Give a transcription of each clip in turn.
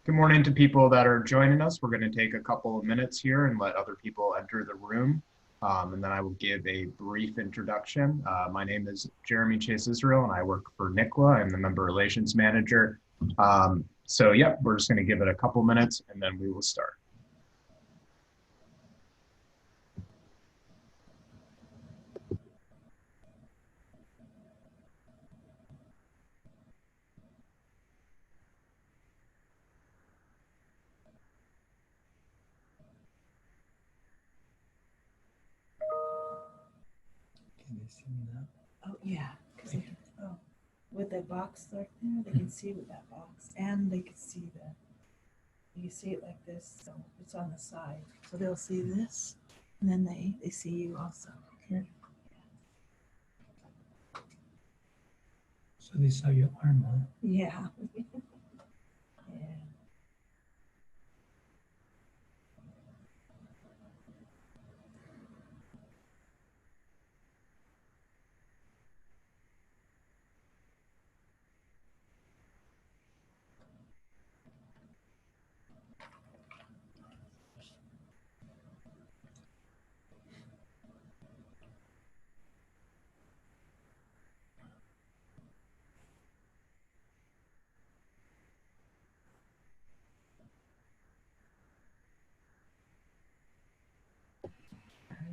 Good morning to people that are joining us. We're going to take a couple of minutes here and let other people enter the room. And then I will give a brief introduction. My name is Jeremy Chase Israel, and I work for NICWA. I'm the Member Relations Manager. Yeah, we're just going to give it a couple minutes and then we will start. Can they see me now? Oh, yeah, because with that box right there, they can see with that box, and they can see you can see it like this, so it's on the side. So they'll see this, and then they see you also. Okay. So they saw your arm, huh? Yeah. Yeah.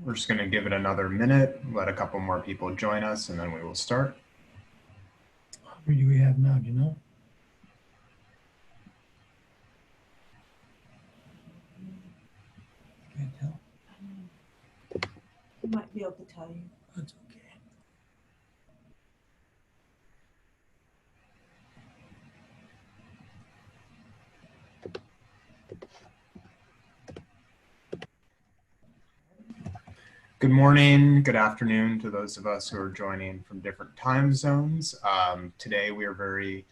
We're just going to give it another minute, let a couple more people join us, and then we will start. How many do we have now? Do you know? Can't tell. I might be able to tell you. That's okay. Good morning, good afternoon to those of us who are joining from different time zones. Today we are very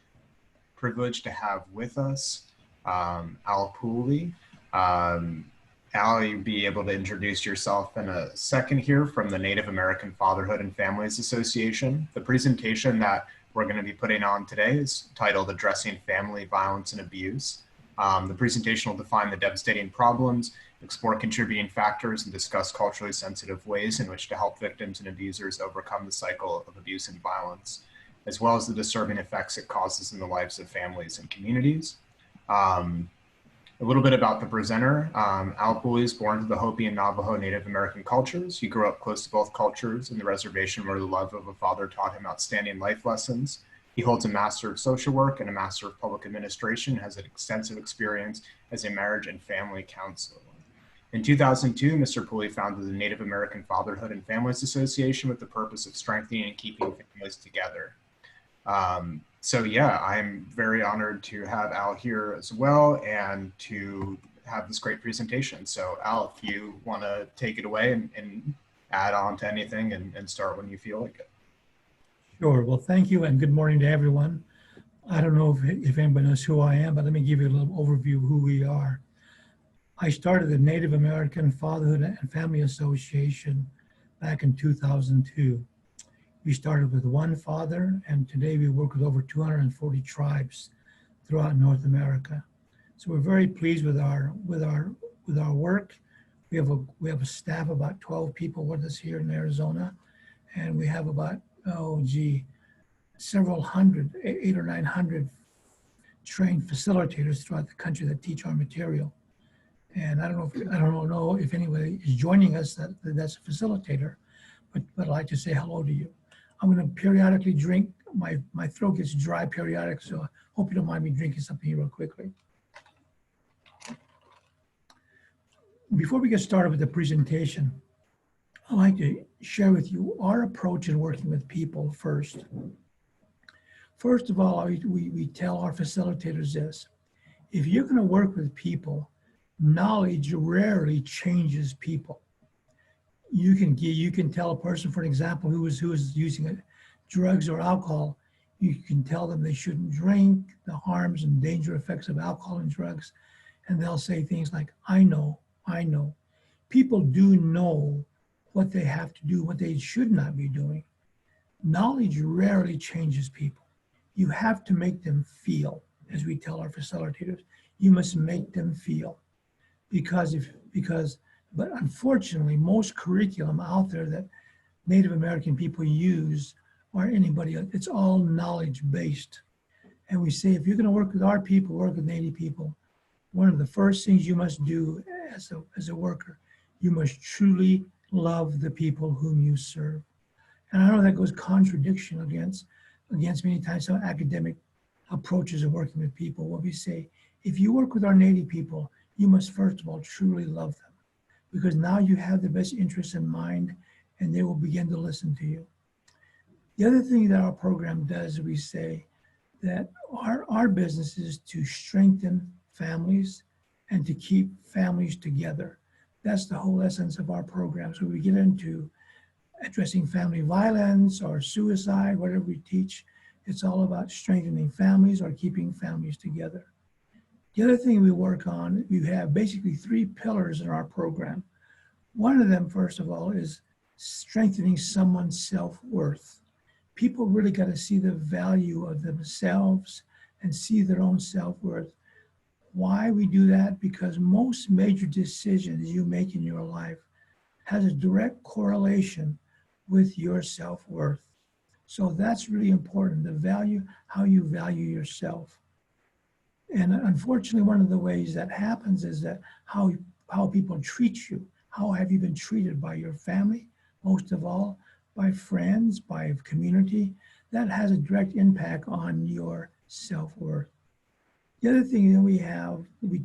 privileged to have with us Al Pooley. Al, you'll be able to introduce yourself in a second here from the Native American Fatherhood and Families Association. The presentation that we're going to be putting on today is titled Addressing Family Violence and Abuse. The presentation will define the devastating problems, explore contributing factors, and discuss culturally sensitive ways in which to help victims and abusers overcome the cycle of abuse and violence, as well as the disturbing effects it causes in the lives of families and communities. A little bit about the presenter. Al Pooley is born to the Hopi and Navajo Native American cultures. He grew up close to both cultures in the reservation where the love of a father taught him outstanding life lessons. He holds a Master of Social Work and a Master of Public Administration, has an extensive experience as a marriage and family counselor. In 2002, Mr. Pooley founded the Native American Fatherhood and Families Association with the purpose of strengthening and keeping families together. I'm very honored to have Al here as well and to have this great presentation. So Al, if you want to take it away and add on to anything and start when you feel like it. Sure. Well, thank you and good morning to everyone. I don't know if anybody knows who I am, but let me give you a little overview of who we are. I started the Native American Fatherhood and Family Association back in 2002. We started with one father, and today we work with over 240 tribes throughout North America. So we're very pleased with our work. We have a staff of about 12 people with us here in Arizona, and we have about several hundred, 800 or 900 trained facilitators throughout the country that teach our material. And I don't know if anybody is joining us that's a facilitator, but I'd like to say hello to you. I'm going to periodically drink. My throat gets dry periodically, so I hope you don't mind me drinking something here real quickly. Before we get started with the presentation, I'd like to share with you our approach in working with people first. First of all, we tell our facilitators this: if you're going to work with people, knowledge rarely changes people. You can tell a person, for example, who is using drugs or alcohol, you can tell them they shouldn't drink, the harms and danger effects of alcohol and drugs, and they'll say things like, I know. People do know what they have to do, what they should not be doing. Knowledge rarely changes people. You have to make them feel, as we tell our facilitators, You must make them feel. But unfortunately, most curriculum out there that Native American people use or anybody else, it's all knowledge based. And we say, if you're going to work with our people, work with Native people, one of the first things you must do as a worker, you must truly love the people whom you serve. And I know that goes contradiction against many times some academic approaches of working with people. What we say, if you work with our Native people, you must first of all truly love them, because now you have the best interests in mind and they will begin to listen to you. The other thing that our program does, we say that our business is to strengthen families and to keep families together. That's the whole essence of our program. So we get into addressing family violence or suicide, whatever we teach, it's all about strengthening families or keeping families together. The other thing we work on, we have basically 3 pillars in our program. One of them, first of all, is strengthening someone's self-worth. People really got to see the value of themselves and see their own self-worth. Why we do that? Because most major decisions you make in your life has a direct correlation with your self-worth. So that's really important, the value, how you value yourself. And unfortunately, one of the ways that happens is that how people treat you. How have you been treated by your family, most of all, by friends, by community? That has a direct impact on your self-worth. The other thing that we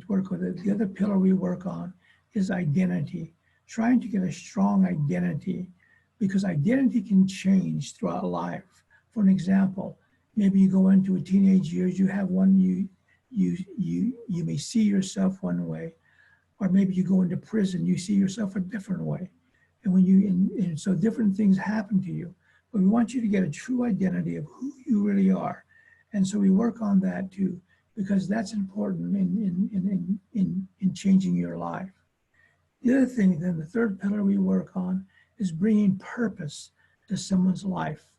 work with, the other pillar we work on is identity, trying to get a strong identity, because identity can change throughout life. For an example, maybe you go into a teenage years, you have one, you may see yourself one way, or maybe you go into prison, you see yourself a different way. And and so different things happen to you, but we want you to get a true identity of who you really are. And so we work on that too, because that's important in changing your life. The other thing, then the third pillar we work on is bringing purpose to someone's life.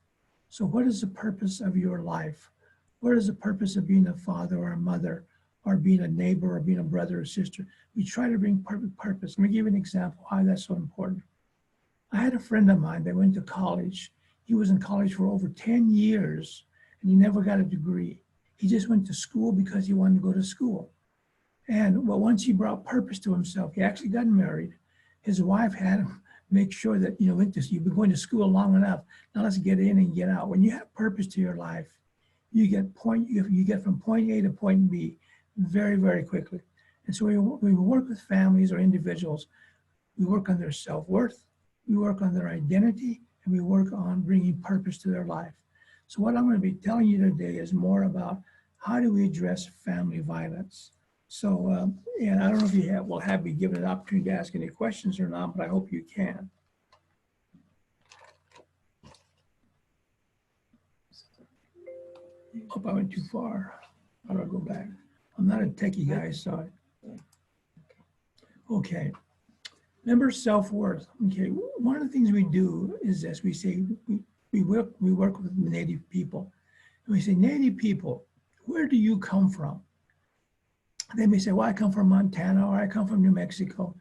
So what is the purpose of your life? What is the purpose of being a father or a mother, or being a neighbor, or being a brother or sister? We try to bring purpose. Let me give you an example why that's so important. I had a friend of mine that went to college. He was in college for over 10 years and he never got a degree. He just went to school because he wanted to go to school. And well, once he brought purpose to himself, he actually got married. His wife had him make sure that, you've been going to school long enough. Now let's get in and get out. When you have purpose to your life, you get from point A to point B very, very quickly. And so we work with families or individuals. We work on their self-worth, we work on their identity, and we work on bringing purpose to their life. So what I'm going to be telling you today is more about how do we address family violence. So, and I don't know if you will have me given an opportunity to ask any questions or not, but I hope you can. Hope I went too far. How do I go back? I'm not a techie guy, so. Okay. Remember self-worth. Okay, one of the things we do is this. We say we work with Native people. And we say, Native people, where do you come from? They may say, well, I come from Montana or I come from New Mexico.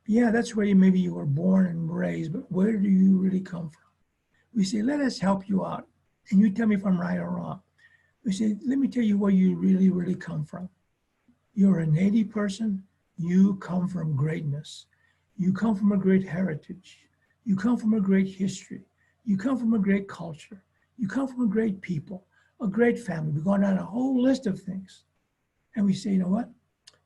Yeah, that's where maybe you were born and raised, but where do you really come from? We say, let us help you out. And you tell me if I'm right or wrong. We say, let me tell you where you really, really come from. You're a Native person. You come from greatness. You come from a great heritage. You come from a great history. You come from a great culture. You come from a great people, a great family. We're going down a whole list of things. And we say, you know what?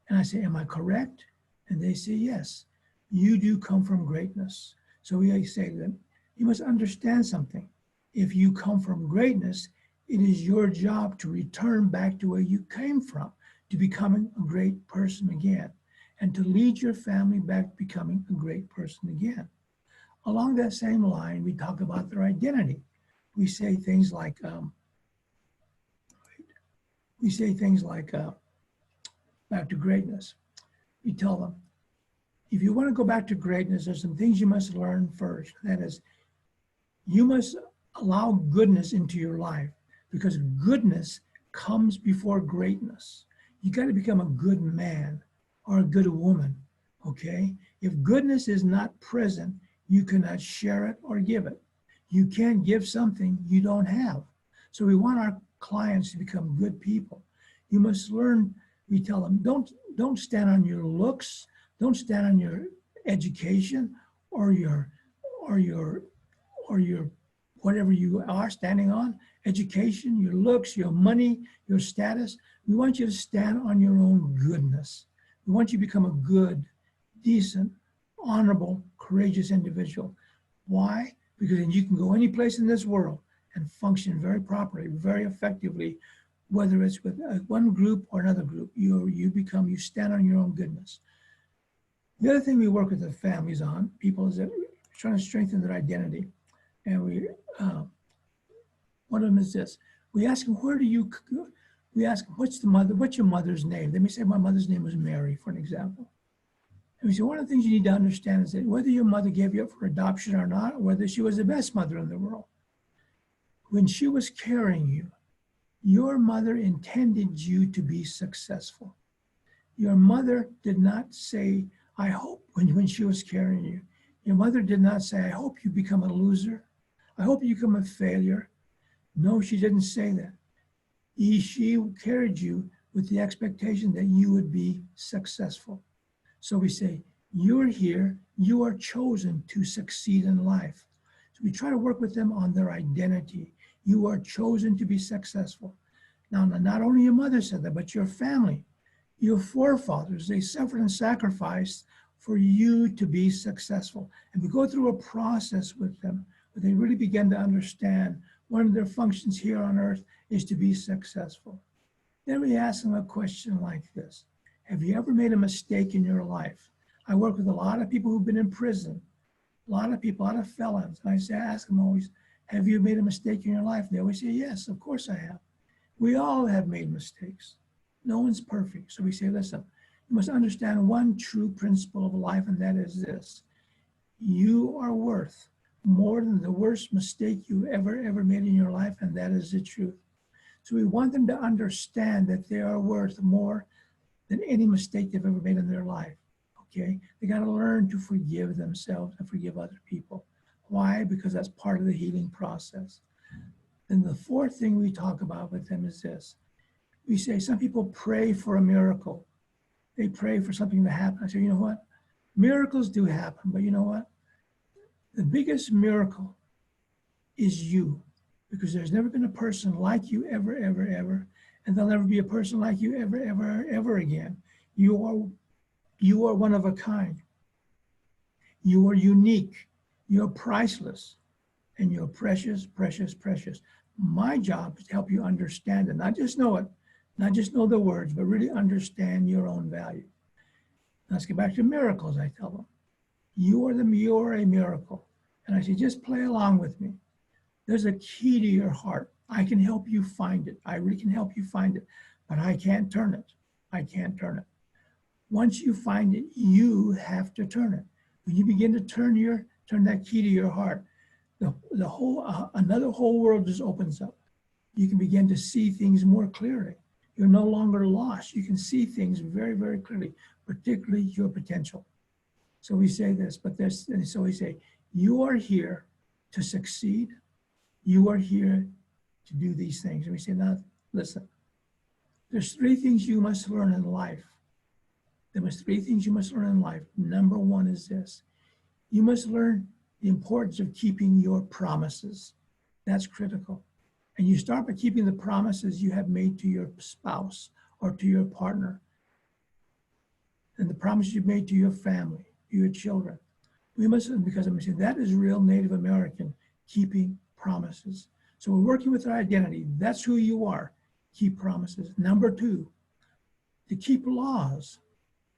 And I say, am I correct? And they say, yes, you do come from greatness. So we say that you must understand something. If you come from greatness, it is your job to return back to where you came from, to becoming a great person again, and to lead your family back to becoming a great person again. Along that same line, we talk about their identity. We say things like, back to greatness. We tell them, if you want to go back to greatness, there's some things you must learn first. That is, you must allow goodness into your life, because goodness comes before greatness. You got to become a good man or a good woman, okay? If goodness is not present, you cannot share it or give it. You can't give something you don't have. So we want our clients to become good people. You must learn, we tell them, don't stand on your looks, don't stand on your education or your whatever you are standing on, education, your looks, your money, your status. We want you to stand on your own goodness. We want you to become a good, decent, honorable, courageous individual. Why? Because then you can go any place in this world and function very properly, very effectively, whether it's with one group or another group. You stand on your own goodness. The other thing we work with the families on, people, is that we're trying to strengthen their identity. And one of them is this. We ask them, we ask them, what's your mother's name? They may say, my mother's name was Mary, for an example. And we say, one of the things you need to understand is that whether your mother gave you up for adoption or not, or whether she was the best mother in the world, when she was carrying you, your mother intended you to be successful. Your mother did not say, I hope, when she was carrying you. Your mother did not say, I hope you become a loser. I hope you become a failure. No, she didn't say that. She carried you with the expectation that you would be successful. So we say, you're here, you are chosen to succeed in life. So we try to work with them on their identity. You are chosen to be successful. Now, not only your mother said that, but your family, your forefathers, they suffered and sacrificed for you to be successful. And we go through a process with them where they really begin to understand one of their functions here on earth is to be successful. Then we ask them a question like this. Have you ever made a mistake in your life? I work with a lot of people who've been in prison, a lot of felons. And I ask them always, have you made a mistake in your life? And they always say, yes, of course I have. We all have made mistakes. No one's perfect. So we say, listen, you must understand one true principle of life, and that is this. You are worth more than the worst mistake you ever made in your life, and that is the truth. So we want them to understand that they are worth more than any mistake they've ever made in their life, okay? They got to learn to forgive themselves and forgive other people. Why? Because that's part of the healing process. Then the fourth thing we talk about with them is this. We say some people pray for a miracle. They pray for something to happen. I say, you know what? Miracles do happen, but you know what? The biggest miracle is you, because there's never been a person like you ever, and there'll never be a person like you ever again. You are one of a kind. You are unique. You're priceless, and you're precious, precious, precious. My job is to help you understand it, not just know it, not just know the words, but really understand your own value. Let's get back to miracles, I tell them. You are a miracle. And I say, just play along with me. There's a key to your heart. I can help you find it. I really can help you find it, but I can't turn it. I can't turn it. Once you find it, you have to turn it. When you begin to turn that key to your heart, another whole world just opens up. You can begin to see things more clearly. You're no longer lost. You can see things very, very clearly, particularly your potential. So we say this, and so we say, you are here to succeed. You are here to do these things. And we say, now, listen, there's three things you must learn in life. There's three things you must learn in life. Number one is this. You must learn the importance of keeping your promises. That's critical. And you start by keeping the promises you have made to your spouse or to your partner, and the promises you've made to your family, to your children. We must, because I'm saying that is real Native American, keeping promises. So we're working with our identity. That's who you are. Keep promises. Number two, to keep laws.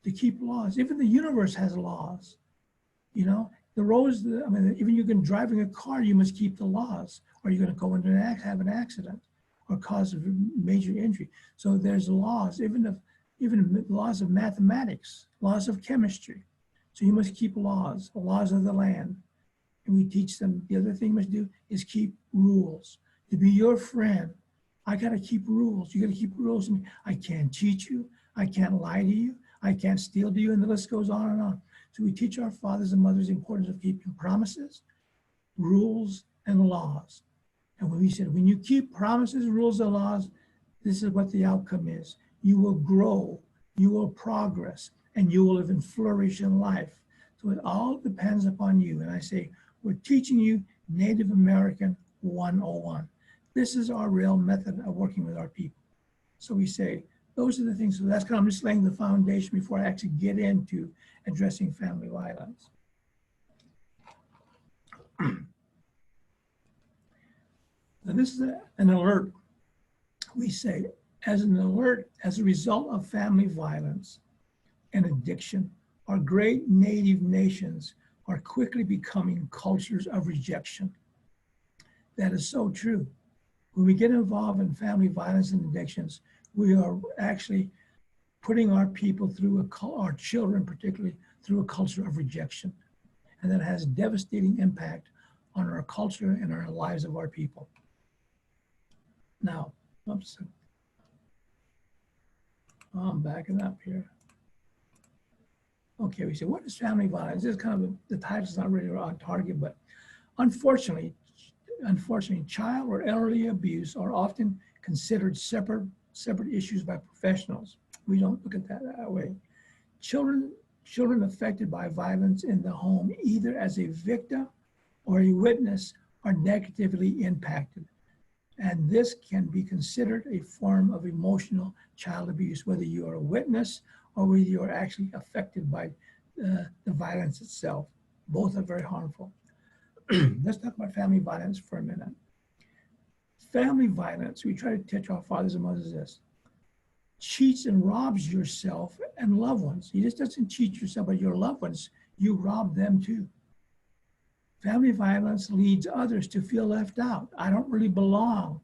To keep laws. Even the universe has laws. You know, the roads, even you can driving a car, you must keep the laws, or you're going to go into have an accident or cause a major injury. So there's laws, even laws of mathematics, laws of chemistry. So you must keep laws, the laws of the land. And we teach them, the other thing you must do is keep rules. To be your friend, I got to keep rules. You got to keep rules. I can't cheat you. I can't lie to you. I can't steal to you. And the list goes on and on. So we teach our fathers and mothers the importance of keeping promises, rules, and laws. And when we said, when you keep promises, rules, and laws, this is what the outcome is. You will grow, you will progress, and you will live and flourish in life. So it all depends upon you. And I say, we're teaching you Native American 101. This is our real method of working with our people. So we say, those are the things. So that's kind of, I'm just laying the foundation before I actually get into addressing family violence. Now this is an alert. We say, as an alert, as a result of family violence and addiction, our great native nations are quickly becoming cultures of rejection. That is so true. When we get involved in family violence and addictions, we are actually putting our people through our children particularly, through a culture of rejection. And that has devastating impact on our culture and our lives of our people. Now, oops, I'm backing up here. Okay, we say, what is family violence? This is kind of, the title's not really on target, but unfortunately, child or elderly abuse are often considered separate issues by professionals. We don't look at that way. Children affected by violence in the home, either as a victim or a witness, are negatively impacted. And this can be considered a form of emotional child abuse, whether you are a witness or whether you are actually affected by the violence itself. Both are very harmful. Let's talk about family violence for a minute. Family violence, we try to teach our fathers and mothers this, cheats and robs yourself and loved ones. He just doesn't cheat yourself, but your loved ones, you rob them too. Family violence leads others to feel left out. I don't really belong.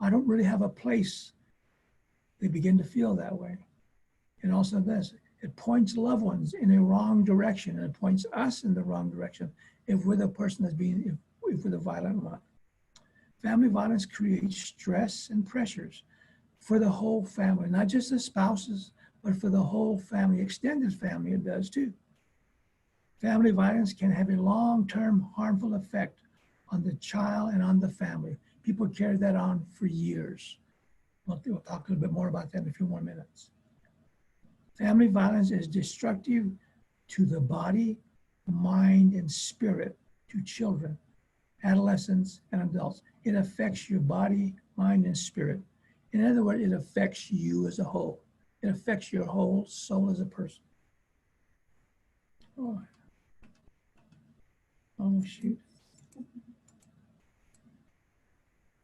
I don't really have a place. They begin to feel that way. And also this, it points loved ones in a wrong direction, and it points us in the wrong direction if we're the person that's being, if we're the violent one. Family violence creates stress and pressures for the whole family, not just the spouses, but for the whole family, extended family, it does too. Family violence can have a long-term harmful effect on the child and on the family. People carry that on for years. We'll talk a little bit more about that in a few more minutes. Family violence is destructive to the body, mind, and spirit, to children, adolescents, and adults. It affects your body, mind, and spirit. In other words, it affects you as a whole. It affects your whole soul as a person. Oh, shoot.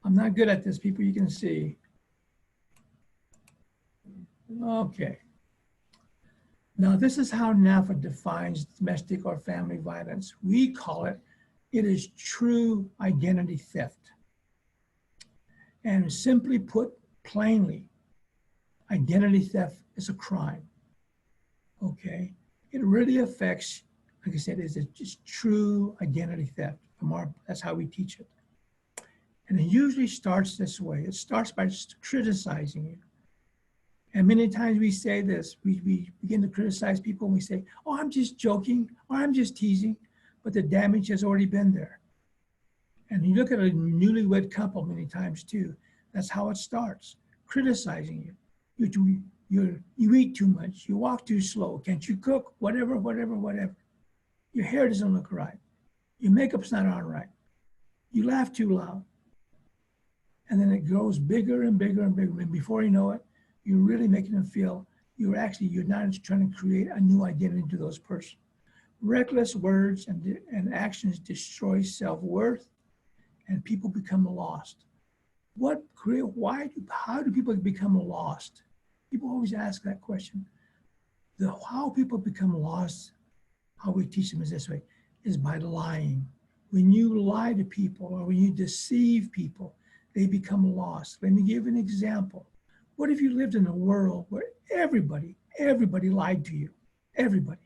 I'm not good at this, people, you can see. Okay. Now, this is how NICWA defines domestic or family violence. We call it, it is true identity theft. And simply put, plainly, identity theft is a crime. Okay? It really affects, like I said, it's just true identity theft. That's how we teach it. And it usually starts this way. It starts by just criticizing you. And many times we say this, we begin to criticize people and we say, oh, I'm just joking, or I'm just teasing, but the damage has already been there. And you look at a newlywed couple many times too, that's how it starts, criticizing you. You eat too much, you walk too slow, can't you cook, whatever. Your hair doesn't look right. Your makeup's not on right. You laugh too loud. And then it grows bigger and bigger and bigger. And before you know it, you're really making them feel you're not trying to create a new identity to those person. Reckless words and actions destroy self-worth, and people become lost. How do people become lost? People always ask that question. How people become lost, how we teach them is this way, is by lying. When you lie to people or when you deceive people, they become lost. Let me give an example. What if you lived in a world where everybody lied to you? Everybody.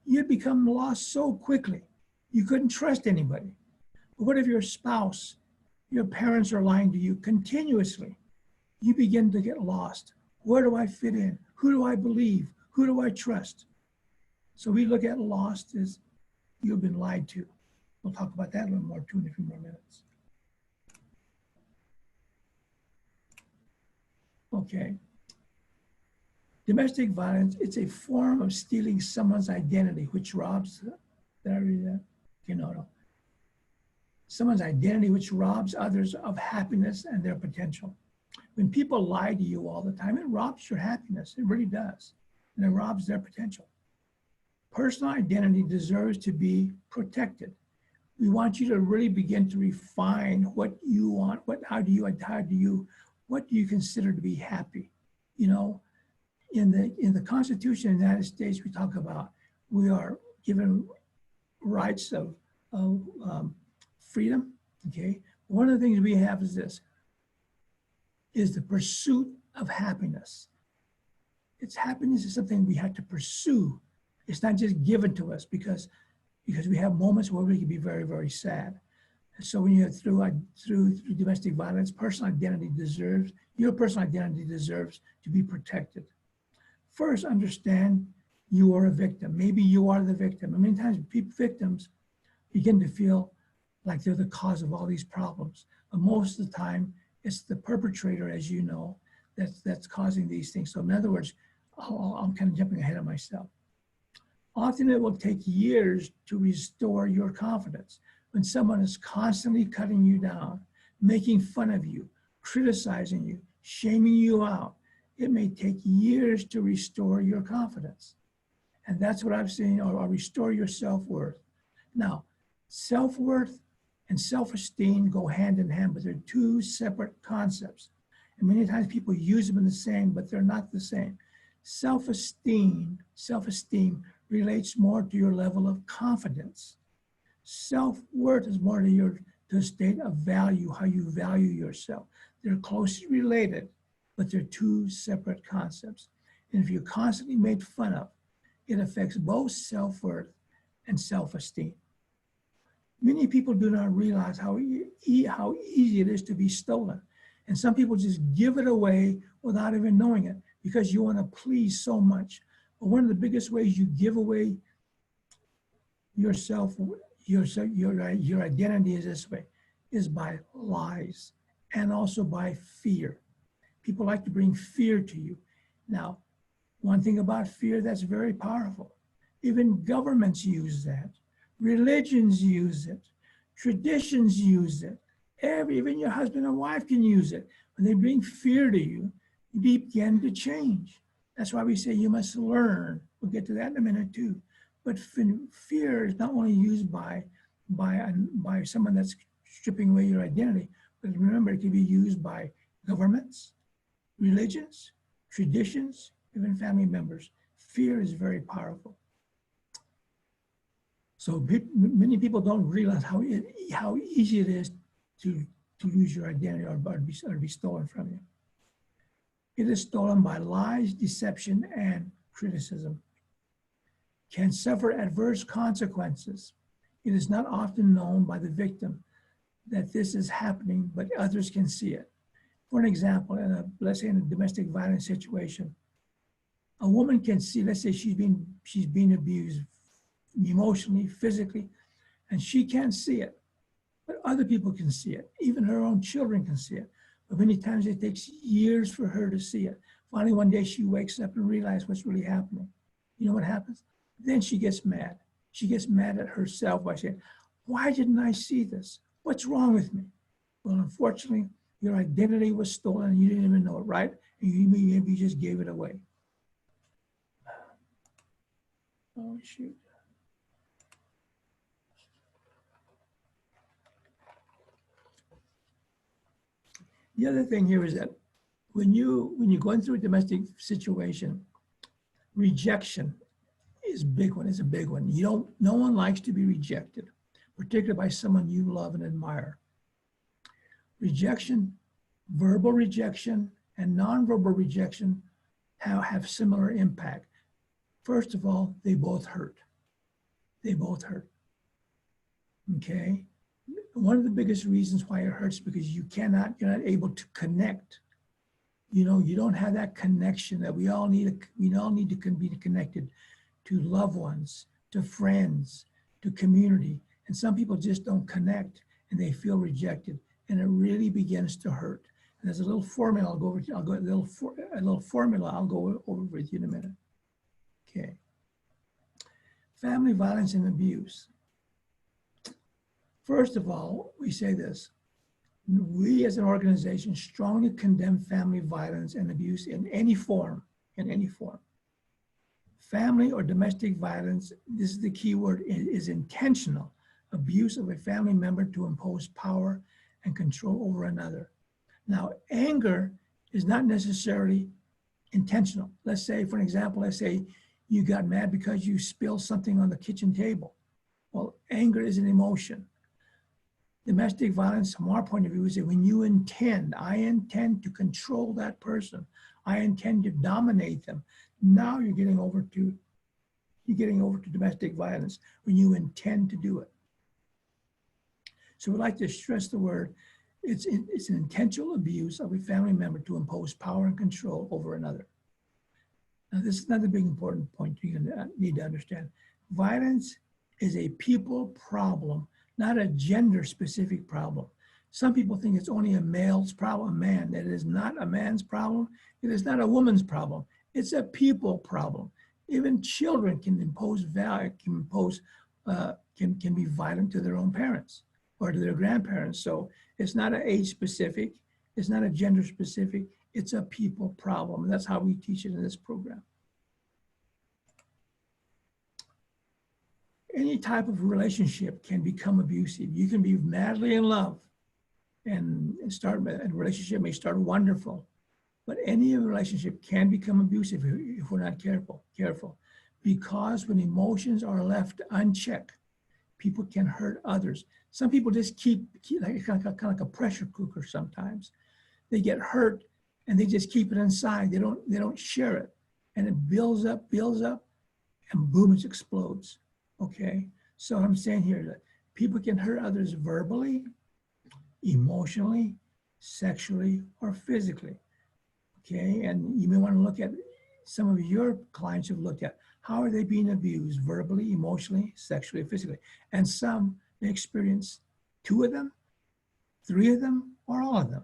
You'd become lost so quickly. You couldn't trust anybody. But what if your spouse, your parents are lying to you continuously? you begin to get lost. Where do I fit in? Who do I believe? Who do I trust? So we look at lost as you've been lied to. We'll talk about that a little more too in a few more minutes. Okay. Domestic violence, it's a form of stealing someone's identity, which robs, did I read that? Okay, no. Someone's identity, which robs others of happiness and their potential. When people lie to you all the time, it robs your happiness. It really does. And it robs their potential. Personal identity deserves to be protected. We want you to really begin to refine what you want, what do you consider to be happy? You know, in the Constitution of the United States, we talk about we are given rights of freedom. Okay, one of the things we have is this: is the pursuit of happiness. It's happiness is something we have to pursue. It's not just given to us because we have moments where we can be very, very sad. And so when you're through domestic violence, your personal identity deserves to be protected. First, understand you are a victim. Maybe you are the victim. And many times victims begin to feel like they're the cause of all these problems. But most of the time, it's the perpetrator, as you know, that's causing these things. So in other words, I'm kind of jumping ahead of myself. Often it will take years to restore your confidence. When someone is constantly cutting you down, making fun of you, criticizing you, shaming you out, it may take years to restore your confidence. And that's what I've seen, or restore your self-worth. Now, self-worth and self-esteem go hand in hand, but they're two separate concepts. And many times people use them in the same, but they're not the same. Self-esteem relates more to your level of confidence. Self-worth is more to a state of value, how you value yourself. They're closely related, but they're two separate concepts. And if you're constantly made fun of, it affects both self-worth and self-esteem. Many people do not realize how easy it is to be stolen. And some people just give it away without even knowing it because you want to please so much. But one of the biggest ways you give away yourself, your identity is this way, is by lies and also by fear. People like to bring fear to you. Now, one thing about fear that's very powerful, even governments use that. Religions use it. Traditions use it. Even your husband and wife can use it. When they bring fear to you, you begin to change. That's why we say you must learn. We'll get to that in a minute too. But fear is not only used by someone that's stripping away your identity, but remember it can be used by governments, religions, traditions, even family members. Fear is very powerful. So many people don't realize how easy it is to lose your identity or be stolen from you. It is stolen by lies, deception, and criticism. Can suffer adverse consequences. It is not often known by the victim that this is happening, but others can see it. For an example, let's say in a domestic violence situation, a woman can see, let's say she's being abused emotionally, physically, and she can't see it, but other people can see it. Even her own children can see it. But many times it takes years for her to see it. Finally, one day she wakes up and realizes what's really happening. You know what happens? Then she gets mad. She gets mad at herself by saying, why didn't I see this? What's wrong with me? Well, unfortunately, your identity was stolen and you didn't even know it, right? And you maybe just gave it away. Oh, shoot. The other thing here is that when you're going through a domestic situation, rejection is a big one. It's a big one. No one likes to be rejected, particularly by someone you love and admire. Rejection, verbal rejection, and nonverbal rejection have similar impact. First of all, they both hurt. They both hurt. Okay? One of the biggest reasons why it hurts is because you're not able to connect You know, you don't have that connection that we all need to be connected to loved ones, to friends, to community. And some people just don't connect and they feel rejected, and it really begins to hurt. And there's a little formula a little formula I'll go over with you in a minute. Okay. Family violence and abuse. First of all, we say this. We as an organization strongly condemn family violence and abuse in any form, Family or domestic violence, this is the key word, is intentional abuse of a family member to impose power and control over another. Now, anger is not necessarily intentional. Let's say, for example, let's say you got mad because you spilled something on the kitchen table. Well, anger is an emotion. Domestic violence, from our point of view, is that when you I intend to control that person. I intend to dominate them. Now you're getting over to domestic violence when you intend to do it. So we'd like to stress the word, it's an intentional abuse of a family member to impose power and control over another. Now, this is another big important point you need to understand. Violence is a people problem, not a gender-specific problem. Some people think it's only a male's problem, a man. It is not a man's problem. It is not a woman's problem. It's a people problem. Even children can impose value, can be violent to their own parents or to their grandparents. So it's not an age-specific, it's not a gender-specific, it's a people problem. And that's how we teach it in this program. Any type of relationship can become abusive. You can be madly in love and a relationship may start wonderful, but any relationship can become abusive if we're not careful. Because when emotions are left unchecked, people can hurt others. Some people just keep like, kind of like a pressure cooker sometimes. They get hurt and they just keep it inside. They don't share it. And it builds up, and boom, it explodes. Okay? So I'm saying here that people can hurt others verbally, emotionally, sexually, or physically. Okay? And you may want to look at some of your clients have looked at how are they being abused verbally, emotionally, sexually, physically. And some may experience 2 of them, 3 of them, or all of them.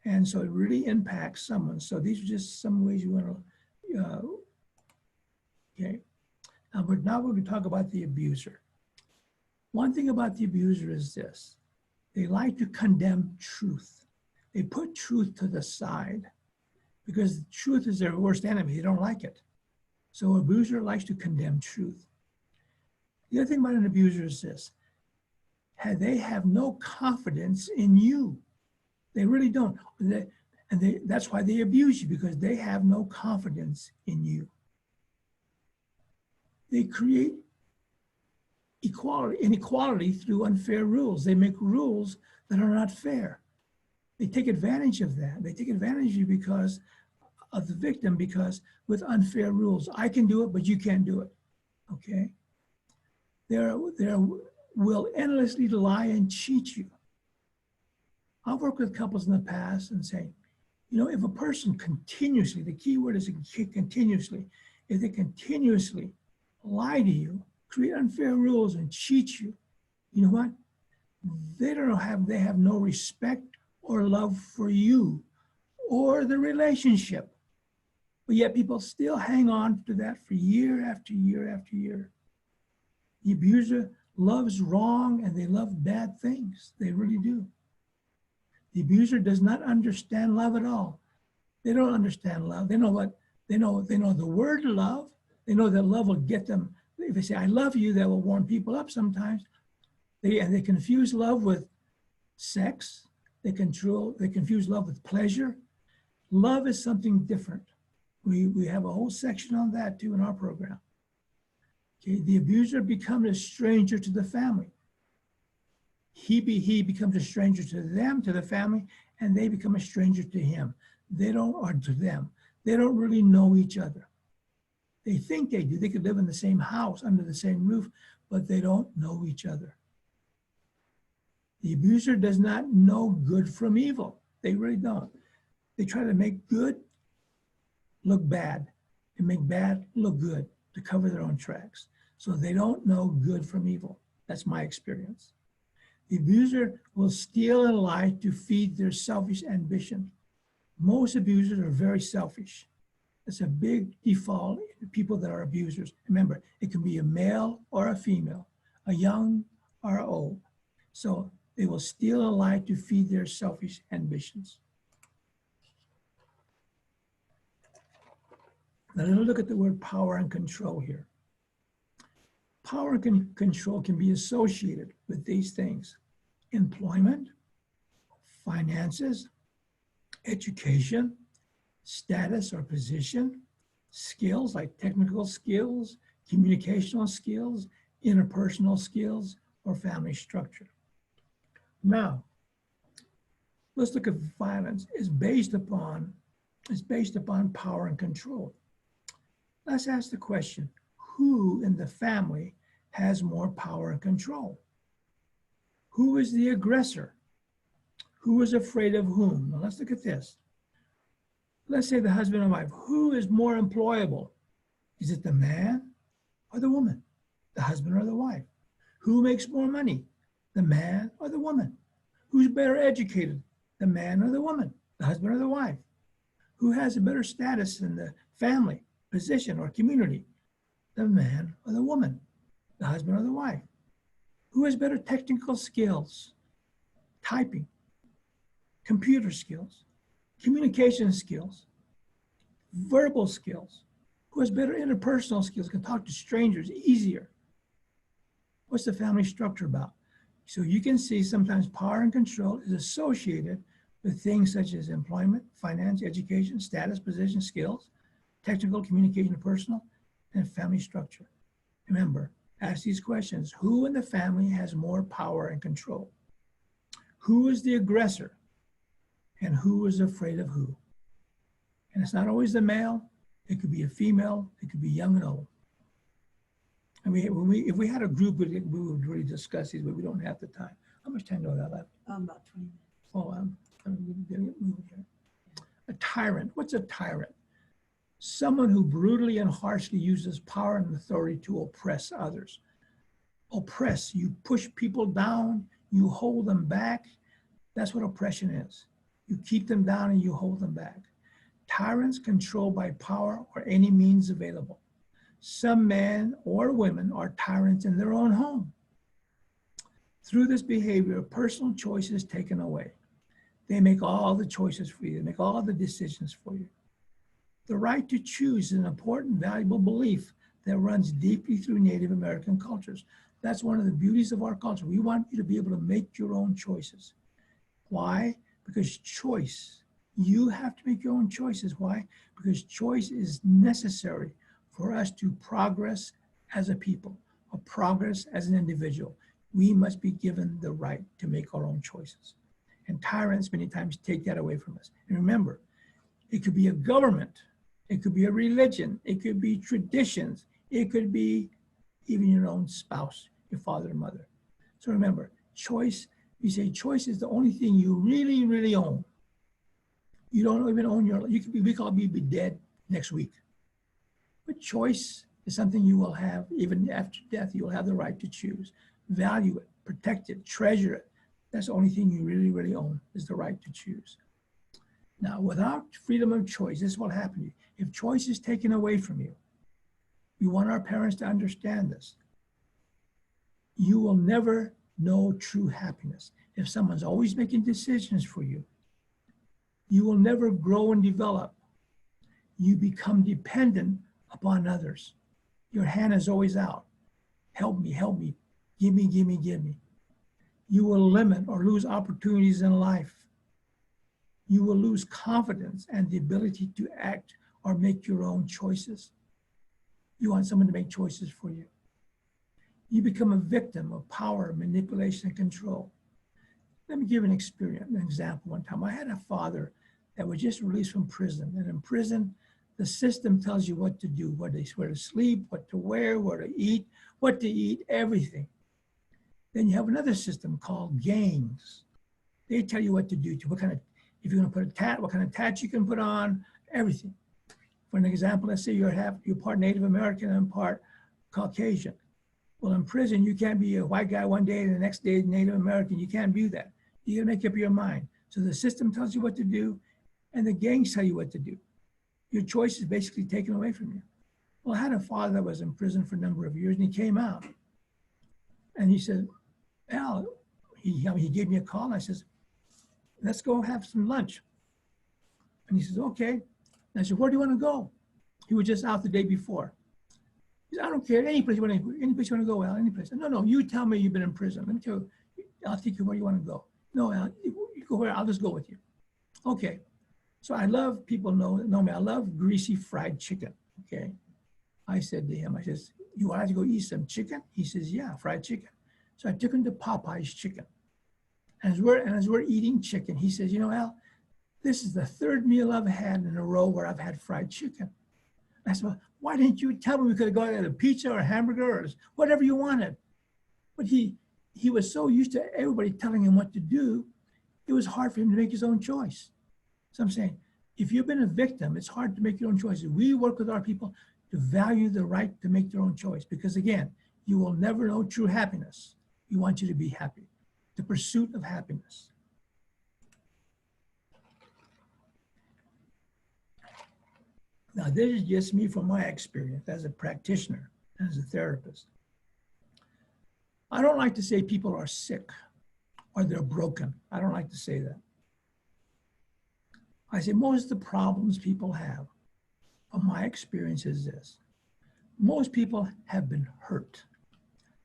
And so it really impacts someone. So these are just some ways you want to, okay. Now we're going to talk about the abuser. One thing about the abuser is this. They like to condemn truth. They put truth to the side because truth is their worst enemy. They don't like it. So an abuser likes to condemn truth. The other thing about an abuser is this. They have no confidence in you. They really don't. That's why they abuse you, because they have no confidence in you. They create inequality through unfair rules. They make rules that are not fair. They take advantage of that. They take advantage of you because of the victim, because with unfair rules, I can do it, but you can't do it, okay? They will endlessly lie and cheat you. I've worked with couples in the past and say, you know, if a person continuously, the key word is continuously, if they continuously lie to you, create unfair rules and cheat you, you know what? They have no respect or love for you or the relationship. But yet people still hang on to that for year after year after year. The abuser loves wrong and they love bad things. They really do. The abuser does not understand love at all. They don't understand love. They know the word love. They know that love will get them. If they say, I love you, that will warm people up sometimes. They confuse love with sex. They confuse love with pleasure. Love is something different. We have a whole section on that too in our program. Okay, the abuser becomes a stranger to the family. He becomes a stranger to them, to the family, and they become a stranger to him. Or to them. They don't really know each other. They think they do. They could live in the same house, under the same roof, but they don't know each other. The abuser does not know good from evil. They really don't. They try to make good look bad and make bad look good to cover their own tracks. So they don't know good from evil. That's my experience. The abuser will steal and lie to feed their selfish ambition. Most abusers are very selfish. It's a big default in people that are abusers. Remember, it can be a male or a female, a young or an old. So they will steal and lie to feed their selfish ambitions. Now let's look at the word power and control here. Power and control can be associated with these things: employment, finances, education, status or position, skills like technical skills, communicational skills, interpersonal skills, or family structure. Now, let's look at violence. It's based upon power and control. Let's ask the question, who in the family has more power and control? Who is the aggressor? Who is afraid of whom? Now let's look at this. Let's say the husband and wife. Who is more employable? Is it the man or the woman? The husband or the wife? Who makes more money? The man or the woman? Who's better educated? The man or the woman? The husband or the wife? Who has a better status in the family, position, or community? The man or the woman? The husband or the wife? Who has better technical skills? Typing, computer skills, communication skills, verbal skills. Who has better interpersonal skills, can talk to strangers easier? What's the family structure about? So you can see sometimes power and control is associated with things such as employment, finance, education, status, position, skills, technical, communication, personal, and family structure. Remember, ask these questions. Who in the family has more power and control? Who is the aggressor? And who is afraid of who? And it's not always the male. It could be a female. It could be young and old. And if we had a group, we would really discuss these, but we don't have the time. How much time do I have left? About 20 minutes. Oh, I'm getting moving here. A tyrant. What's a tyrant? Someone who brutally and harshly uses power and authority to oppress others. Oppress, you push people down, you hold them back. That's what oppression is. You keep them down and you hold them back. Tyrants controlled by power or any means available. Some men or women are tyrants in their own home. Through this behavior, personal choice is taken away. They make all the choices for you. They make all the decisions for you. The right to choose is an important, valuable belief that runs deeply through Native American cultures. That's one of the beauties of our culture. We want you to be able to make your own choices. Why? Because choice, you have to make your own choices. Why? Because choice is necessary for us to progress as a people, or progress as an individual. We must be given the right to make our own choices. And tyrants many times take that away from us. And remember, it could be a government, it could be a religion, it could be traditions, it could be even your own spouse, your father and mother. So remember, choice, we say choice is the only thing you really, really own. You don't even own your, you could be, we could all be dead next week. But choice is something you will have even after death. You'll have the right to choose. Value it, protect it, treasure it. That's the only thing you really, really own is the right to choose. Now, without freedom of choice, this is what happens to you. If choice is taken away from you, we want our parents to understand this. You will never know true happiness. If someone's always making decisions for you, you will never grow and develop. You become dependent upon others. Your hand is always out. Help me, give me, give me, give me. You will limit or lose opportunities in life. You will lose confidence and the ability to act or make your own choices. You want someone to make choices for you. You become a victim of power, manipulation, and control. Let me give an example. One time I had a father that was just released from prison. And in prison, the system tells you what to do, where to sleep, what to wear, where to eat, everything. Then you have another system called gangs. They tell you what to do, what kind of If you're going to put a tat, what kind of tat you can put on, everything. For an example, let's say you're part Native American and part Caucasian. Well, in prison, you can't be a white guy one day and the next day Native American. You can't do that. You got to make up your mind. So the system tells you what to do, and the gangs tell you what to do. Your choice is basically taken away from you. Well, I had a father that was in prison for a number of years, and he came out. And he said, Al, he gave me a call, and I says, let's go have some lunch. And he says, okay. And I said, where do you want to go? He was just out the day before. He said, I don't care, any place you want to go, Al, any place. Said, no, you tell me you've been in prison. Let me tell you, I'll take you where you want to go. No, Al, you go where, I'll just go with you. Okay. So I love, people know me, I love greasy fried chicken, okay? I said to him, I says, you want to go eat some chicken? He says, yeah, fried chicken. So I took him to Popeye's Chicken. And as we're eating chicken, he says, you know, Al, this is the third meal I've had in a row where I've had fried chicken. I said, well, why didn't you tell me we could have gone at a pizza or a hamburger or whatever you wanted? But he was so used to everybody telling him what to do, it was hard for him to make his own choice. So I'm saying, if you've been a victim, it's hard to make your own choices. We work with our people to value the right to make their own choice, because again, you will never know true happiness. We want you to be happy, the pursuit of happiness. Now, this is just me from my experience as a practitioner, as a therapist. I don't like to say people are sick or they're broken. I don't like to say that. I say most of the problems people have, from my experience, is this. Most people have been hurt,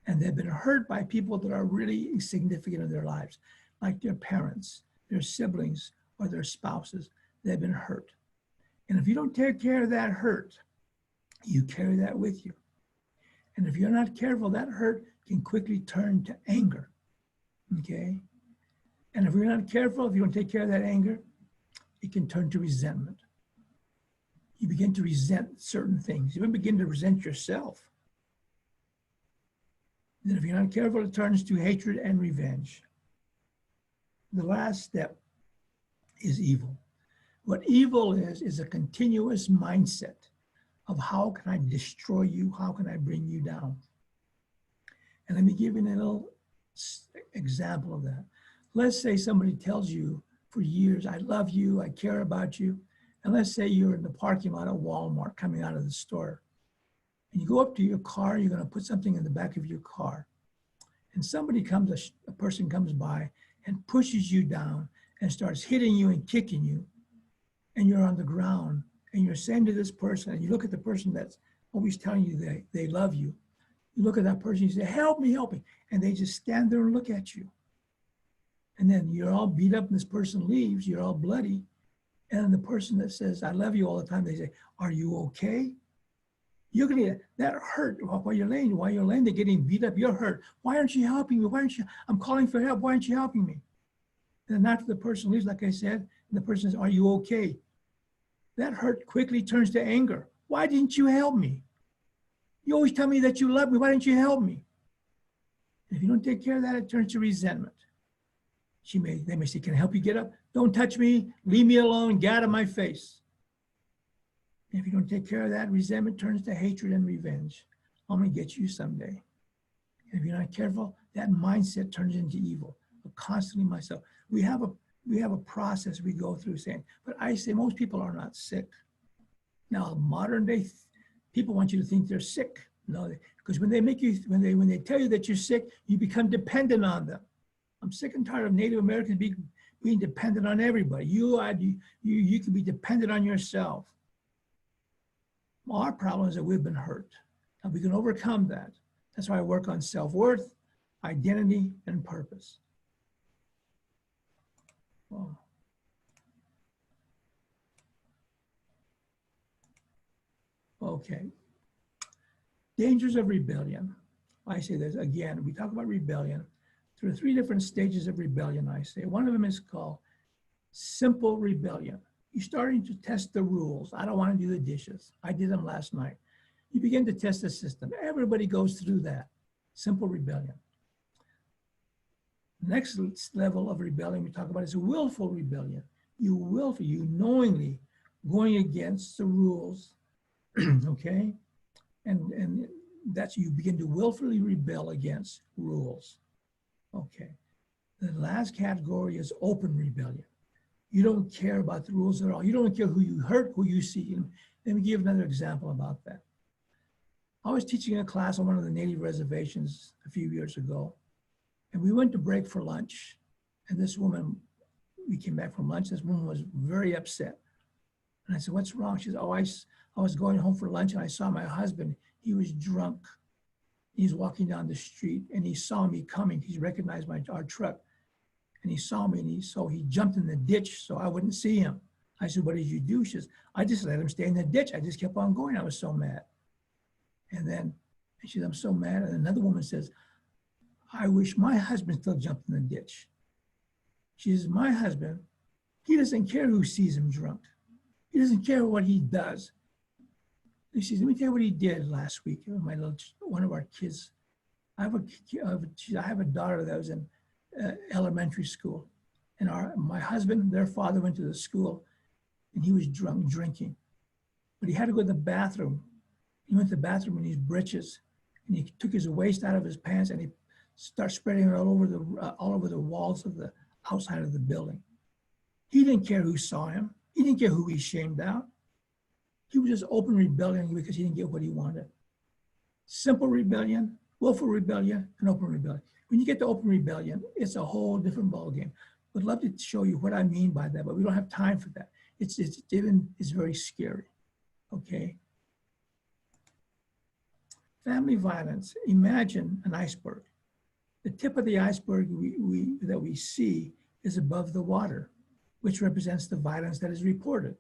and they've been hurt by people that are really significant in their lives, like their parents, their siblings, or their spouses. They've been hurt. And if you don't take care of that hurt, you carry that with you. And if you're not careful, that hurt can quickly turn to anger, okay? And if you're not careful, if you don't take care of that anger, it can turn to resentment. You begin to resent certain things. You even begin to resent yourself. Then if you're not careful, it turns to hatred and revenge. The last step is evil. What evil is a continuous mindset of how can I destroy you? How can I bring you down? And let me give you a little example of that. Let's say somebody tells you for years, I love you, I care about you. And let's say you're in the parking lot of Walmart coming out of the store. And you go up to your car, you're going to put something in the back of your car. And somebody comes, a person comes by and pushes you down and starts hitting you and kicking you. And you're on the ground and you're saying to this person, and you look at the person that's always telling you they love you. You look at that person, you say, help me, help me. And they just stand there and look at you. And then you're all beat up and this person leaves, you're all bloody. And the person that says, I love you all the time, they say, are you okay? You're gonna get that hurt while you're laying there getting beat up, you're hurt. Why aren't you helping me? I'm calling for help, why aren't you helping me? And then after the person leaves, like I said, the person says, are you okay? That hurt quickly turns to anger. Why didn't you help me? You always tell me that you love me, why didn't you help me? And if you don't take care of that, it turns to resentment. They may say, can I help you get up? Don't touch me, leave me alone, get out of my face. And if you don't take care of that, resentment turns to hatred and revenge. I'm gonna get you someday. And if you're not careful, that mindset turns into evil. But constantly myself. We have a process we go through saying, but I say most people are not sick. Now, modern day people want you to think they're sick. No, because when they tell you that you're sick, you become dependent on them. I'm sick and tired of Native Americans being dependent on everybody. You can be dependent on yourself. Well, our problem is that we've been hurt. And we can overcome that. That's why I work on self-worth, identity, and purpose. Well, okay. Dangers of rebellion. I say this again, we talk about rebellion. There are 3 different stages of rebellion, I say. One of them is called simple rebellion. You're starting to test the rules. I don't want to do the dishes. I did them last night. You begin to test the system. Everybody goes through that. Simple rebellion. The next level of rebellion we talk about is willful rebellion. you knowingly going against the rules, okay? And that's, you begin to willfully rebel against rules, okay? The last category is open rebellion. You don't care about the rules at all. You don't care who you hurt, who you see. And let me give another example about that. I was teaching a class on one of the native reservations a few years ago, and we went to break for lunch. And this woman, we came back from lunch, this woman was very upset. And I said, what's wrong? She said, oh, I was going home for lunch and I saw my husband. He was drunk. He's walking down the street and he saw me coming. He recognized our truck. And he saw me, and so he jumped in the ditch so I wouldn't see him. I said, what did you do? She says, I just let him stay in the ditch. I just kept on going. I was so mad. And then she said, I'm so mad. And another woman says, I wish my husband still jumped in the ditch. She says, my husband, he doesn't care who sees him drunk. He doesn't care what he does. And she says, let me tell you what he did last week. One of our kids, I have a daughter that was in elementary school, and my husband, their father, went to the school and he was drunk drinking, but he had to go to the bathroom. He went to the bathroom in his britches and he took his waist out of his pants and he started spreading it all over the walls of the outside of the building. He didn't care who saw him. He didn't care who he shamed out. He was just open rebellion because he didn't get what he wanted. Simple rebellion, willful rebellion, and open rebellion. When you get to open rebellion, it's a whole different ballgame. I'd love to show you what I mean by that, but we don't have time for that. It's very scary, okay? Family violence, imagine an iceberg. The tip of the iceberg that we see is above the water, which represents the violence that is reported.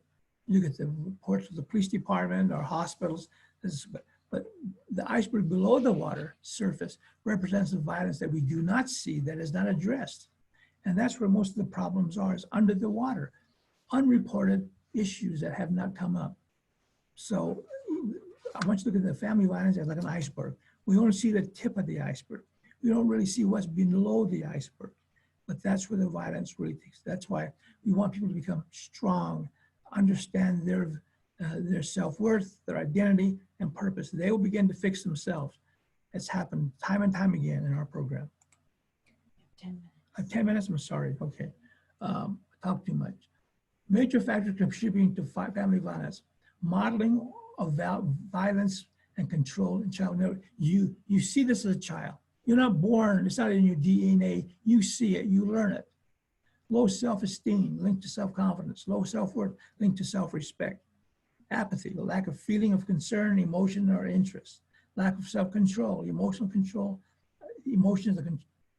You get the reports of the police department or hospitals, but the iceberg below the water surface represents the violence that we do not see, that is not addressed. And that's where most of the problems are, is under the water, unreported issues that have not come up. So I want you to look at the family violence as like an iceberg. We only see the tip of the iceberg. We don't really see what's below the iceberg, but that's where the violence really takes. That's why we want people to become strong, understand their self-worth, their identity, and purpose. They will begin to fix themselves. It's happened time and time again in our program. 10 minutes. 10 minutes, I'm sorry, okay. I talk too much. Major factors contributing to family violence: modeling of violence and control in child. You see this as a child. You're not born, it's not in your DNA. You see it, you learn it. Low self-esteem linked to self-confidence. Low self-worth linked to self-respect. Apathy, the lack of feeling of concern, emotion, or interest. Lack of self-control, emotional control. Emotions that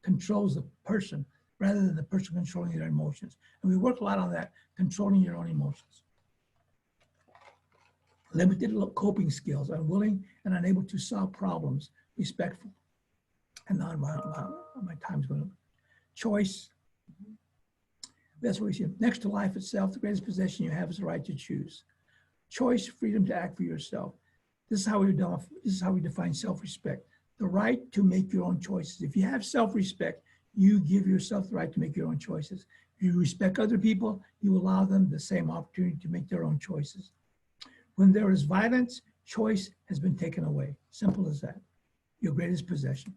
controls the person rather than the person controlling their emotions. And we work a lot on that, controlling your own emotions. Limited coping skills, unwilling and unable to solve problems, respectful and nonviolent. My time's going to. Choice. That's what we see. Next to life itself, the greatest possession you have is the right to choose. Choice, freedom to act for yourself. This is how we define self-respect. The right to make your own choices. If you have self-respect, you give yourself the right to make your own choices. If you respect other people, you allow them the same opportunity to make their own choices. When there is violence, choice has been taken away. Simple as that. Your greatest possession.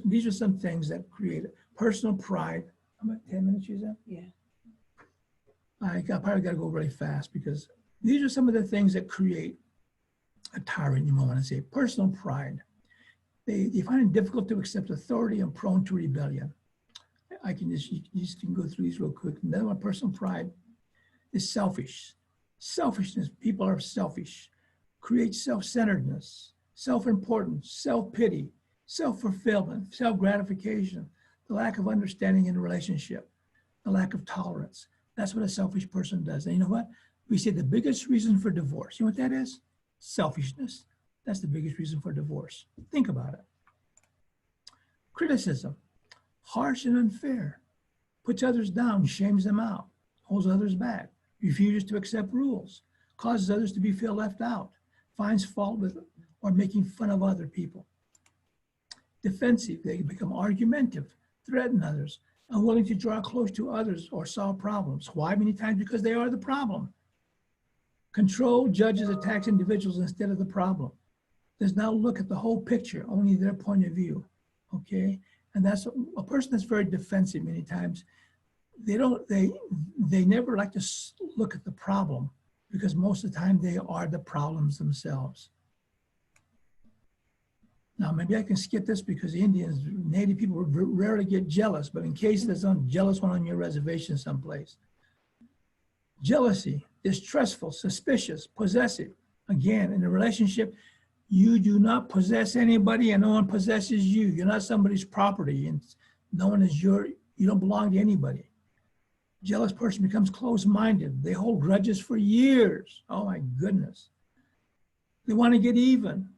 These are some things that create personal pride. I'm at 10 minutes, you said? Yeah. I probably got to go really fast because these are some of the things that create a tyrant, you might want to say. Personal pride. They find it difficult to accept authority and prone to rebellion. You just can go through these real quick. Another one, personal pride, is selfish. Selfishness, people are selfish. Creates self-centeredness, self-importance, self-pity, self-fulfillment, self-gratification, the lack of understanding in a relationship, the lack of tolerance. That's what a selfish person does. And you know what? We say the biggest reason for divorce, you know what that is? Selfishness. That's the biggest reason for divorce. Think about it. Criticism, harsh and unfair, puts others down, shames them out, holds others back, refuses to accept rules, causes others to feel left out, finds fault with or making fun of other people. Defensive, they become argumentative, threaten others, unwilling to draw close to others or solve problems. Why? Many times because they are the problem. Control, judges, attacks individuals instead of the problem. Does not look at the whole picture, only their point of view, okay? And that's a person that's very defensive many times. They never like to look at the problem because most of the time they are the problems themselves. Now, maybe I can skip this because Indians, Native people rarely get jealous, but in case there's a jealous one on your reservation someplace. Jealousy, distrustful, suspicious, possessive. Again, in a relationship, you do not possess anybody and no one possesses you. You're not somebody's property and no one is you don't belong to anybody. Jealous person becomes closed-minded. They hold grudges for years. Oh my goodness. They want to get even.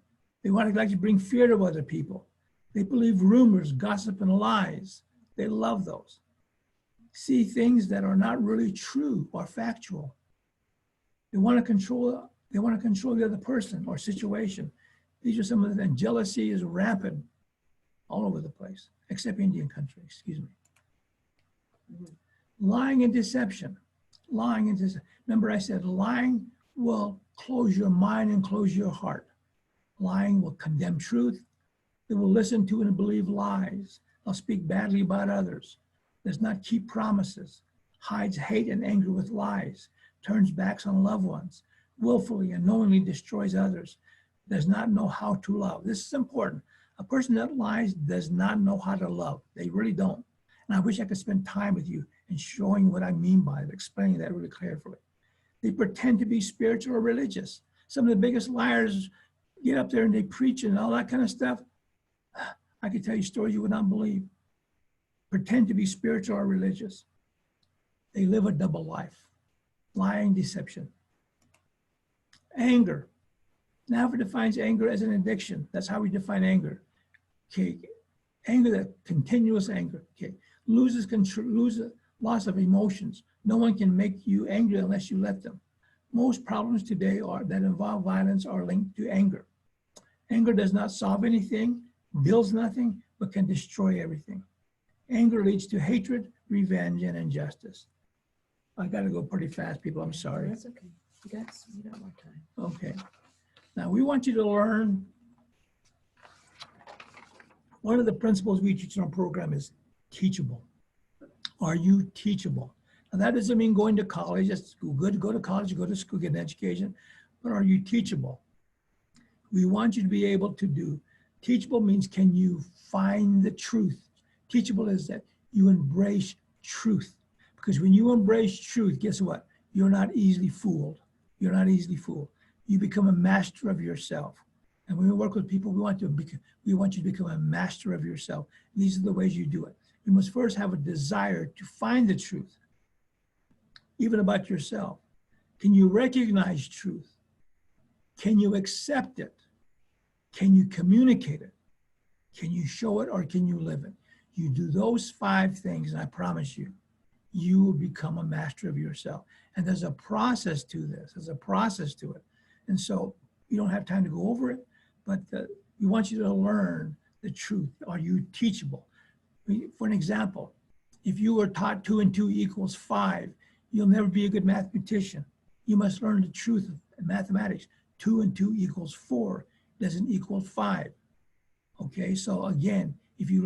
They want to like to bring fear to other people. They believe rumors, gossip, and lies. They love those. See things that are not really true or factual. They want to control the other person or situation. These are some of the things. Jealousy is rampant all over the place, except Indian country, excuse me. Lying and deception. Lying and deception. Remember I said lying will close your mind and close your heart. Lying will condemn truth. They will listen to and believe lies. They'll speak badly about others. Does not keep promises. Hides hate and anger with lies. Turns backs on loved ones. Willfully and knowingly destroys others. Does not know how to love. This is important. A person that lies does not know how to love. They really don't. And I wish I could spend time with you and showing what I mean by it, explaining that really carefully. They pretend to be spiritual or religious. Some of the biggest liars get up there and they preach and all that kind of stuff. I could tell you stories you would not believe. Pretend to be spiritual or religious. They live a double life. Lying, deception. Anger. NICWA defines anger as an addiction. That's how we define anger. Okay. Anger, that continuous anger. Okay. Loses control, loss of emotions. No one can make you angry unless you let them. Most problems today that involve violence are linked to anger. Anger does not solve anything, builds nothing, but can destroy everything. Anger leads to hatred, revenge, and injustice. I got to go pretty fast, people. I'm sorry. That's okay. You got more time. Okay. Now, we want you to learn. One of the principles we teach in our program is teachable. Are you teachable? Now, that doesn't mean going to college. It's good to go to college, go to school, get an education. But are you teachable? We want you to be able to do. Teachable means can you find the truth? Teachable is that you embrace truth. Because when you embrace truth, guess what? You're not easily fooled. You're not easily fooled. You become a master of yourself. And when we work with people, we want you to become a master of yourself. And these are the ways you do it. You must first have a desire to find the truth, even about yourself. Can you recognize truth? Can you accept it? Can you communicate it? Can you show it or can you live it? You do those 5 things, and I promise you, you will become a master of yourself. And there's a process to this. There's a process to it. And so we don't have time to go over it, but we want you to learn the truth. Are you teachable? For an example, if you were taught 2 and 2 equals 5, you'll never be a good mathematician. You must learn the truth of mathematics. 2 and 2 equals 4 doesn't equal 5. Okay, so again, if you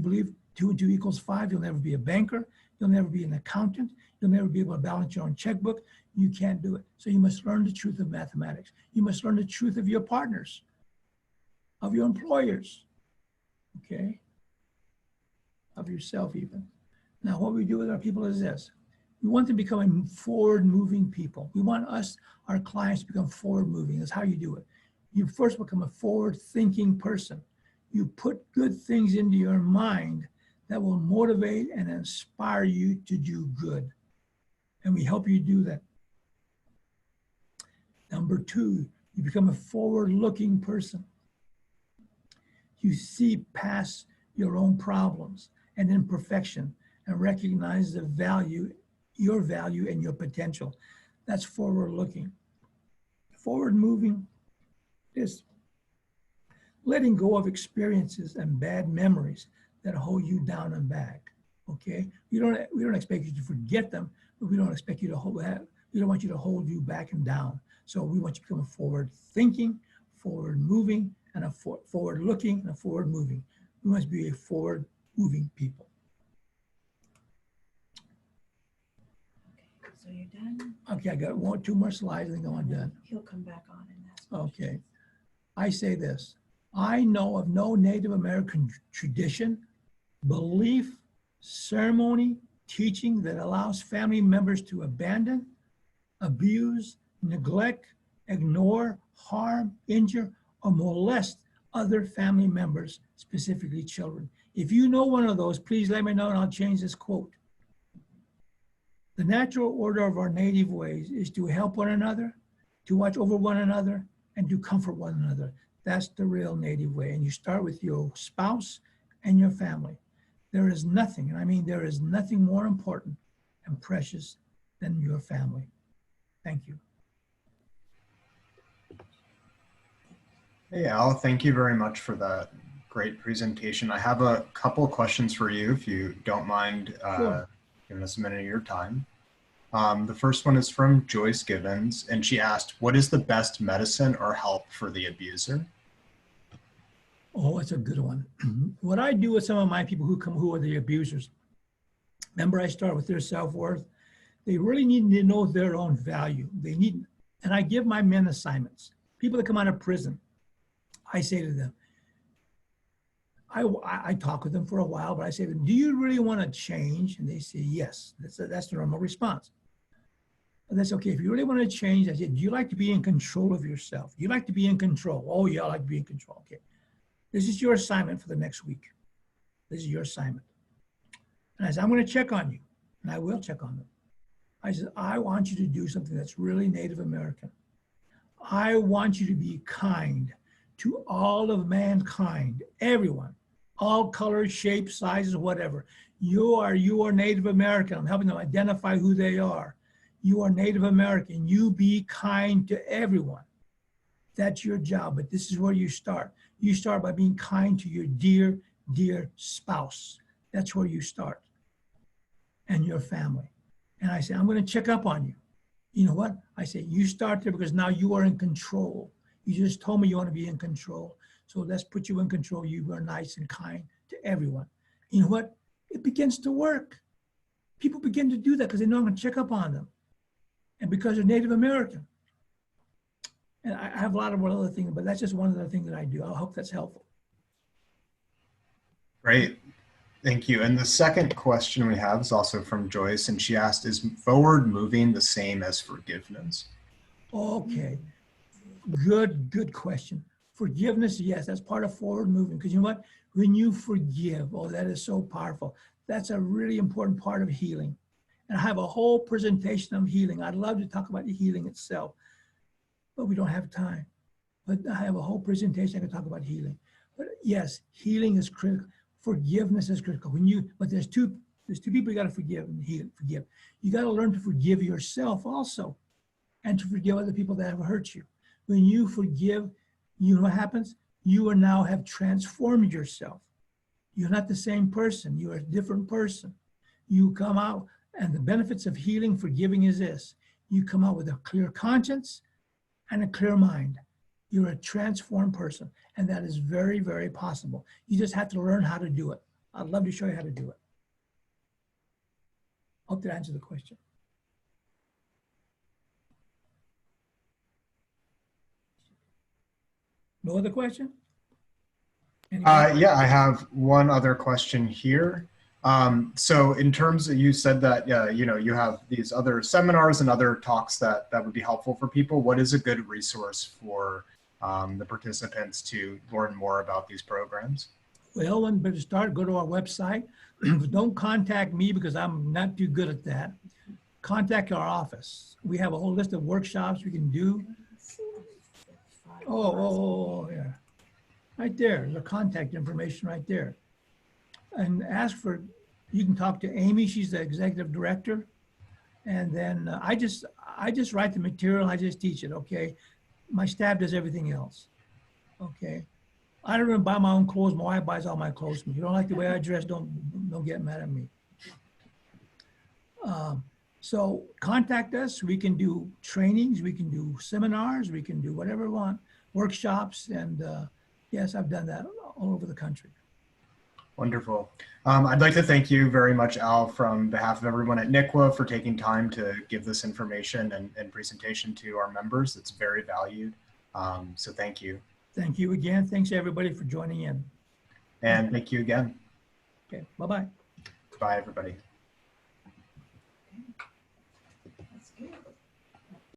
believe 2 and 2 equals 5, you'll never be a banker, you'll never be an accountant, you'll never be able to balance your own checkbook. You can't do it. So you must learn the truth of mathematics. You must learn the truth of your partners, of your employers, okay, of yourself even. Now, what we do with our people is this. We want them to become forward-moving people. We want our clients to become forward-moving. That's how you do it. You first become a forward-thinking person. You put good things into your mind that will motivate and inspire you to do good. And we help you do that. Number 2, you become a forward-looking person. You see past your own problems and imperfection and recognize the value, your value and your potential. That's forward-looking. Forward-moving is letting go of experiences and bad memories that hold you down and back. Okay, we don't expect you to forget them, but we don't expect you to we don't want you to hold you back and down. So we want you to become forward thinking, forward moving, and a forward looking and a forward moving. We must be a forward moving people. Okay, so you're done. Okay, I got two more slides, I think I'm done. He'll come back on and ask. Okay, I say this. I know of no Native American tradition, belief, ceremony, teaching that allows family members to abandon, abuse, neglect, ignore, harm, injure, or molest other family members, specifically children. If you know one of those, please let me know and I'll change this quote. The natural order of our native ways is to help one another, to watch over one another, and to comfort one another. That's the real native way. And you start with your spouse and your family. There is nothing, and I mean there is nothing more important and precious than your family. Thank you. Hey, Al, thank you very much for that great presentation. I have a couple of questions for you, if you don't mind Sure. giving us a minute of your time. The first one is from Joyce Gibbons, and she asked, what is the best medicine or help for the abuser? Oh, it's a good one. What I do with some of my people who are the abusers, remember I start with their self-worth. They really need to know their own value. And I give my men assignments. People that come out of prison, I say to them, I talk with them for a while, but I say to them, do you really want to change? And they say, yes. That's the normal response. But that's okay. If you really want to change, I said, do you like to be in control of yourself? Do you like to be in control? Oh, yeah, I like to be in control. Okay. This is your assignment for the next week. This is your assignment. And I said, I'm going to check on you. And I will check on them. I said, I want you to do something that's really Native American. I want you to be kind to all of mankind, everyone, all colors, shapes, sizes, whatever. You are Native American. I'm helping them identify who they are. You are Native American. You be kind to everyone. That's your job, but this is where you start. You start by being kind to your dear, dear spouse. That's where you start. And your family. And I say, I'm going to check up on you. You know what? I say, you start there because now you are in control. You just told me you want to be in control. So let's put you in control. You are nice and kind to everyone. You know what? It begins to work. People begin to do that because they know I'm going to check up on them. And because they're Native American. And I have a lot of other things, but that's just one of the things that I do. I hope that's helpful. Great. Thank you. And the second question we have is also from Joyce, and she asked, is forward moving the same as forgiveness? Okay. Good question. Forgiveness, yes, that's part of forward moving. Because you know what? When you forgive, oh, that is so powerful. That's a really important part of healing. And I have a whole presentation on healing. I'd love to talk about the healing itself, but we don't have time. But I have a whole presentation I can talk about healing. But yes, healing is critical. Forgiveness is critical. But there's two people you got to forgive and forgive. You got to learn to forgive yourself also, and to forgive other people that have hurt you. When you forgive, you know what happens? You now have transformed yourself. You're not the same person. You are a different person. You come out, and the benefits of healing, forgiving is this. You come out with a clear conscience and a clear mind. You're a transformed person, and that is very, very possible. You just have to learn how to do it. I'd love to show you how to do it. Hope that answers the question. No other question? Yeah, I have one other question here. So in terms of, you said that, you have these other seminars and other talks that would be helpful for people. What is a good resource for the participants to learn more about these programs? Well, when to start, go to our website. Don't contact me because I'm not too good at that. Contact our office. We have a whole list of workshops we can do. Oh, yeah. Right there, the contact information right there. And you can talk to Amy, she's the executive director. And then I just write the material, I just teach it, okay? My staff does everything else, okay? I don't even buy my own clothes, my wife buys all my clothes. If you don't like the way I dress, don't get mad at me. So contact us. We can do trainings, we can do seminars, we can do whatever we want, workshops, and yes, I've done that all over the country. Wonderful. I'd like to thank you very much, Al, from behalf of everyone at NICWA for taking time to give this information and presentation to our members. It's very valued. So thank you. Thank you again. Thanks everybody for joining in. And thank you again. Okay, bye-bye. Bye, everybody.